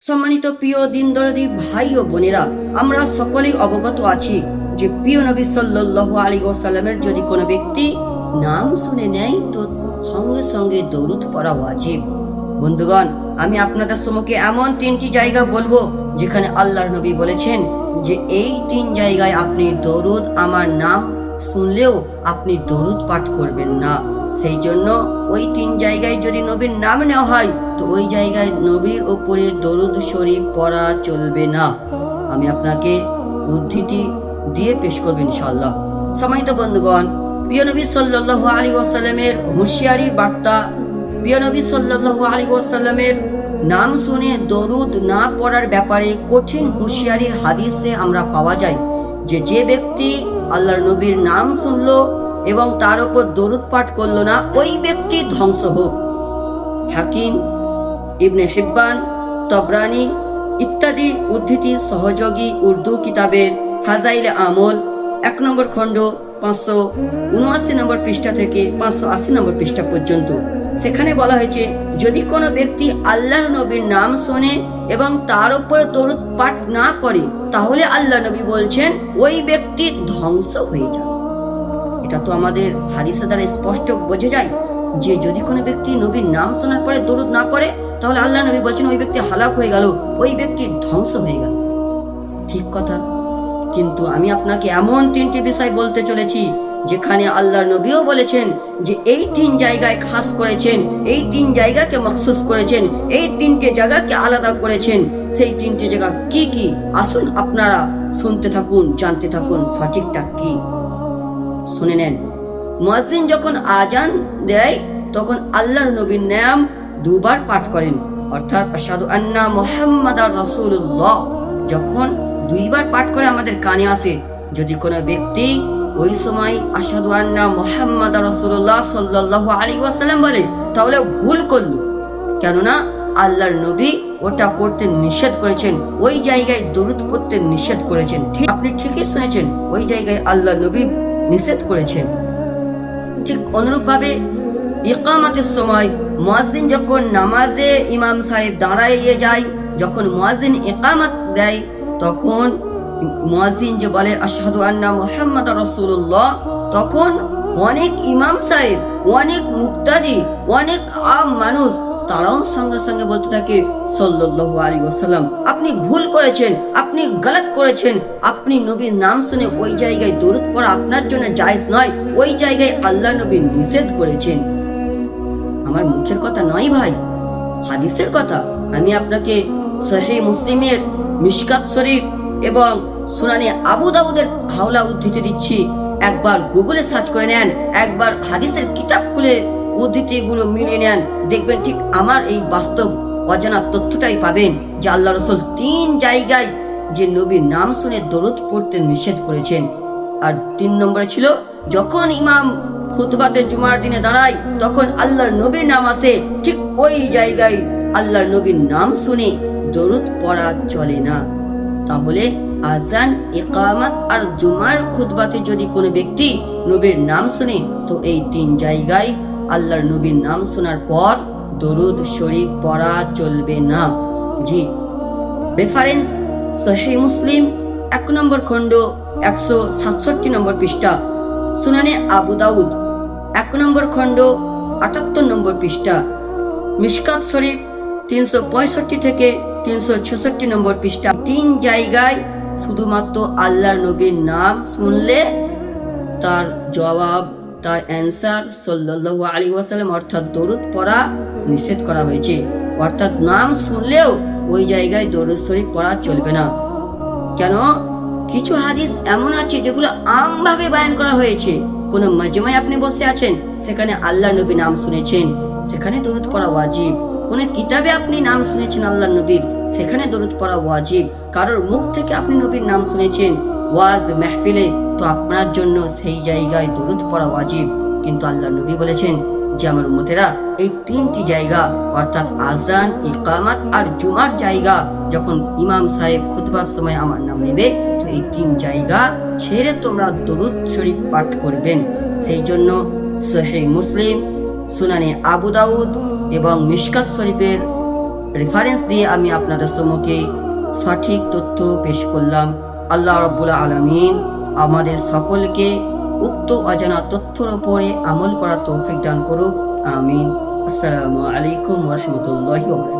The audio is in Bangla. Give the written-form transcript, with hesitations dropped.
সম্মানিত প্রিয় দিনদরদি ভাই ও বোনেরা, আমরা সকলেই অবগত আছি যে প্রিয় নবী সাল্লাল্লাহু আলাইহি ওয়াসাল্লামের যদি কোনো ব্যক্তি নাম শুনে নেয় তো সঙ্গে সঙ্গে দরুদ পড়া ওয়াজিব। বন্ধুগণ, আমি আপনাদের সম্মুখে এমন তিনটি জায়গা বলবো যেখানে আল্লাহর নবী বলেছেন যে এই তিন জায়গায় আপনি দরুদ, আমার নাম শুনলেও আপনি দরুদ পাঠ করবেন না। সেই জন্য ওই তিন জায়গায় যদি নবীর নাম নেওয়া হয় তো ওই জায়গায় নবীর ওপরে দরুদ শরীফ পড়া চলবে না। আমি আপনাকে উদ্ধৃতি দিয়ে পেশ করব ইনশাআল্লাহ। সম্মানিত বন্ধুগণ, প্রিয় নবী সাল্লাল্লাহু আলাইহি ওয়াসাল্লামের হুঁশিয়ারির বার্তা, প্রিয় নবী সাল্লাল্লাহু আলাইহি ওয়াসাল্লামের নাম শুনে দরুদ না পড়ার ব্যাপারে কঠিন হুঁশিয়ারির হাদিসে আমরা পাওয়া যায় যে ব্যক্তি আল্লাহর নবীর নাম শুনলো এবং তার উপর দরুদ পাঠ করলো না, ওই ব্যক্তি ধ্বংস হোক। হাকিম, ইবনে হিব্বান, তবরানি ইত্যাদি উদ্ধৃতি সহযোগী উর্দু কিতাবের ফাজাইলে আমল 1 নম্বর খণ্ড 579 নম্বর পৃষ্ঠা থেকে 580 নম্বর পৃষ্ঠা পর্যন্ত। সেখানে বলা হয়েছে, যদি কোনো ব্যক্তি আল্লাহর নবীর নাম শোনে এবং তার উপরে দরুদ পাঠ না করে তাহলে আল্লাহ নবী বলছেন ওই ব্যক্তি ধ্বংস হয়ে যায়। এটা তো আমাদের হাদিসের দ্বারা স্পষ্ট বোঝা যায় যে যদি কোনো ব্যক্তি নবীর নাম শোনার পরে দরুদ না পড়ে তাহলে আল্লাহ নবী বলছেন ওই ব্যক্তি হালাক হয়ে গেল, ওই ব্যক্তি ধ্বংস হয়ে গেল। ঠিক কথা, কিন্তু আমি আপনাকে এমন তিনটি বিষয় বলতে চলেছি যেখানে আল্লাহর নবীও বলেছেন যে এই তিন জায়গায় খাস করেছেন, এই তিন জায়গাকে মখসুস করেছেন, এই তিনটে জায়গাকে আলাদা করেছেন। সেই তিনটে জায়গা কি কি? আসুন আপনারা শুনতে থাকুন, জানতে থাকুন সঠিকটা কি। শুনে নেন, মুয়াজ্জিন যখন আজান দেয় তখন আল্লাহর নবীর নাম দুবার পাঠ করেন, অর্থাৎ আশহাদু আন্না মুহাম্মাদার রাসূলুল্লাহ যখন দুইবার পাঠ করে আমাদের কানে আসে। যদি কোনো ব্যক্তি ওই সময় আশহাদু আন্না মুহাম্মাদার রাসূলুল্লাহ সাল্লাল্লাহু আলাইহি ওয়াসাল্লাম বলে তাহলে ভুল করলো, কেননা আল্লাহর নবী ওটা করতে নিষেধ করেছেন, ওই জায়গায় দরুদ পড়তে নিষেধ করেছেন। ঠিক, আপনি ঠিকই শুনেছেন, ওই জায়গায় আল্লাহর নবী নিষেধ করেছেন। ঠিক অনুরূপ ভাবে ইকামতের সময় মুয়াজ্জিন যখন নামাজে ইমাম সাহেব দাঁড়াইয়ে যায়, যখন মুয়াজ্জিন ইকামত দেয় তখন মুয়াজ্জিন যে বলে আশহাদু আন্না মুহাম্মাদার রাসূলুল্লাহ, তখন অনেক ইমাম সাহেব, অনেক মুক্তাদি, অনেক আম মানুষ তারাও সঙ্গে সঙ্গে বলতে থাকে সাল্লাল্লাহু আলাইহি ওয়াসাল্লাম আপনি ভুল করেছেন, আপনি গলত করেছেন, আপনি নবীর নাম শুনে ওই জায়গায় দরুদ পড়া আপনার জন্য জায়েজ নয়, ওই জায়গায় আল্লাহ নবী নিষেধ করেছেন। আমার মুখের কথা নয় ভাই, হাদিসের কথা। আমি আপনাকে সহিহ মুসলিমের মিশকাত শরীফ এবং সুনানে আবু দাউদের হাওলা উদ্ধৃতি দিচ্ছি। একবার গুগলে সার্চ করে নেন, একবার হাদিসের কিতাব খুলে উদ্ধৃতিগুলো মিলিয়ে নেন, দেখবেন ঠিক আমার এই বাস্তব অজানা তথ্যটাই পাবেন যে আল্লাহ রাসূল তিন জায়গায় যে নবীর নাম শুনে দরুদ পড়তে নিষেধ করেছেন। আর 3 নম্বরে ছিল যখন ইমাম খুতবাতে জুমার দিনে দাঁড়ায় তখন আল্লাহর নবীর নাম আসে, ঠিক ওই জায়গায় আল্লাহর নবীর নাম শুনে দরুদ পড়া চলে না। তাহলে আজান, ইকামত আর জুমার খুতবাতে যদি কোনো ব্যক্তি নবীর নাম শুনে তো এই 3 জায়গায় আল্লাহর নবীর নাম শোনার পর দরুদ শরীফ পড়া চলবে না। জি, রেফারেন্স সহিহ মুসলিম 1 নম্বর খণ্ড 167 নম্বর পৃষ্ঠা, সুনানে আবু দাউদ 1 নম্বর খণ্ড 78 নম্বর পৃষ্ঠা, মিশকাত শরীফ 365 থেকে 366 নম্বর পৃষ্ঠা। 3 জায়গায় শুধুমাত্র আল্লাহর নবীর নাম শুনলে তার জবাব, তার অ্যান্সার সাল্লাল্লাহু আলাইহি ওয়াসাল্লাম অর্থাৎ দরুদ পড়া নিষেধ করা হয়েছে। অর্থাৎ নাম শুনলেও ওই জায়গায় দরুদ শরীফ পড়া চলবে না। কেন? কিছু হাদিস এমন আছে যেগুলো আমভাবে বয়ান করা হয়েছে। কোন মাজমায় আপনি বসে আছেন, সেখানে আল্লাহর নবী নাম শুনেছেন, সেখানে দরুদ পড়া ওয়াজিব। কোন কিতাবে আপনি নাম শুনেছেন আল্লাহর নবীর, সেখানে দরুদ পড়া ওয়াজিব। কারোর মুখ থেকে আপনি নবীর নাম শুনেছেন ওয়াজ মাহফিলে, তো আপনার জন্য সেই জায়গায় দরুদ পড়া ওয়াজিব। কিন্তু আল্লাহর নবী বলেছেন যে আমার উম্মতেরা এই 3টি জায়গা অর্থাৎ আজান, ইকামত আর জুমার জায়গা যখন ইমাম সাহেব খুতবার সময় আমার নাম নেবে তো এই 3 জায়গা ছেড়ে তোমরা দরুদ শরীফ পাঠ করবেন। সেই জন্য সহিহ মুসলিম, সুনানে আবু দাউদ এবং মিশকাত শরীফের রেফারেন্স দিয়ে আমি আপনাদের সম্মুখে সঠিক তথ্য পেশ করলাম। আল্লাহ রাব্বুল আলামিন আমাদের সকলকে উক্ত অজানা তথ্যের উপরে আমল করার তৌফিক দান করুক। আমিন। আসসালামু আলাইকুম ওয়া রাহমাতুল্লাহি ওয়া বারাকাতুহু।